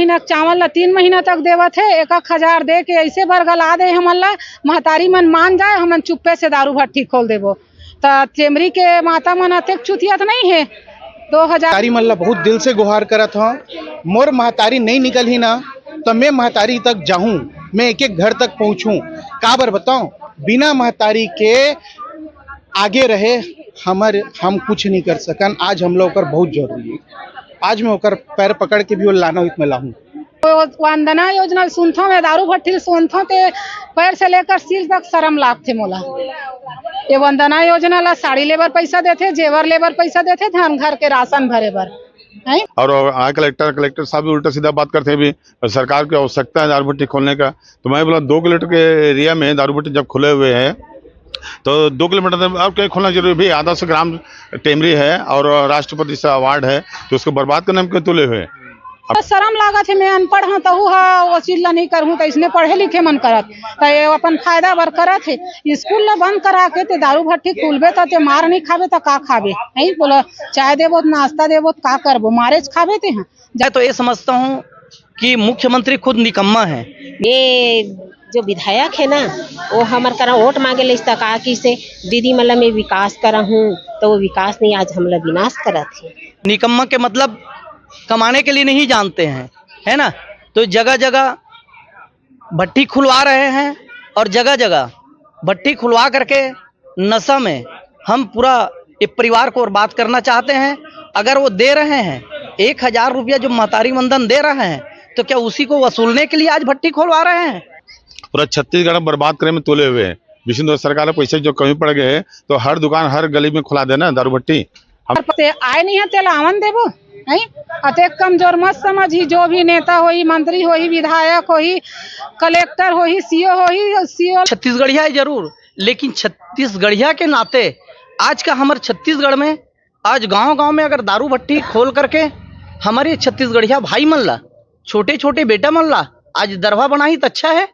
महीना चावल ला 3 महीना तक देवत है। 1,000 दे के ऐसे बरगला दे हमन ला, महतारी मन मान जाए हमन चुप्पे से दारू भट्टी खोल देबो। तो टेमरी के माता मन अतेक चुतियत नहीं है। 2000 मन ला बहुत दिल से गुहार करत हूँ, मोर महतारी नहीं निकल ही ना तो मैं महतारी तक जाऊं, मैं एक एक घर तक पहुंचूं। का बर बताऊं, बिना महतारी के आगे रहे हम कुछ नहीं कर सकन। आज हम लोग कर बहुत जरूरी है। आज मैं होकर पैर पकड़ के भी वो लाना में लाऊं। वंदना योजना सुनथो में दारू भट्टी सुनथो ते पैर से लेकर सिर तक शर्म लागथे मोला। ये वंदना योजना ला साड़ी लेबर पैसा देथे, जेवर लेबर पैसा देथे, धान घर के राशन भरे बर। और आज कलेक्टर साहब भी उल्टा सीधा बात करते हैं। भी सरकार की आवश्यकता है दारू भट्टी खोलने का, तो मैं बोला 2 किलोमीटर के एरिया में दारू भट्टी जब खुले हुए हैं तो 2 किलोमीटर अब क्या खोलना जरूरी भी। आधा सौ ग्राम टेमरी है और राष्ट्रपति से अवार्ड है, तो उसको बर्बाद करने में क्यों तुले हुए? शर्म लागत है, मैं अनपढ़ हूँ तहु हा वो चीज ला नहीं करूँ, तो इसने पढ़े लिखे मन करत तो ये अपन फायदा बर करत है। स्कूल ला बंद करा के ते दारू भट्टी खुलबे तो ते मार नहीं खाबे तो का खाबे? नहीं बोला चाय देबो नाश्ता देबो का करबो, मारेज खाबे ते हैं। मैं तो ये समझता हूँ कि मुख्यमंत्री खुद निकम्मा है। ये जो विधायक है ना वो हमार करा वोट मांगे ले का कि से दीदी मतलब मैं विकास करा हूँ, तो वो विकास नहीं आज हमला विनाश करत है। निकम्मा के मतलब कमाने के लिए नहीं जानते हैं, है ना। तो जगह जगह भट्टी खुलवा रहे हैं और जगह जगह भट्टी खुलवा करके नशा में हम पूरा एक परिवार को बर्बाद करना चाहते हैं। अगर वो दे रहे हैं 1,000 रुपया जो महतारी वंदन दे रहे हैं, तो क्या उसी को वसूलने के लिए आज भट्टी खुलवा रहे हैं? पूरा छत्तीसगढ़ बर्बाद करने में तुले हुए हैं। विष्णु सरकार के पैसे जो कमी पड़ गए हैं तो हर दुकान हर गली में खुला देना दारू भट्टी। आए नहीं है तेल आवन देबो नहीं अतेक कमजोर मत समझी। जो भी नेता होई, मंत्री होई, विधायक होई, कलेक्टर होई, सीओ छत्तीसगढ़िया है जरूर, लेकिन छत्तीसगढ़िया के नाते आज का हमारे छत्तीसगढ़ में आज गांव-गांव में अगर दारू भट्टी खोल करके हमारे छत्तीसगढ़िया भाई मन ला, छोटे छोटे बेटा मन ला आज दरवा बनाई तो अच्छा है।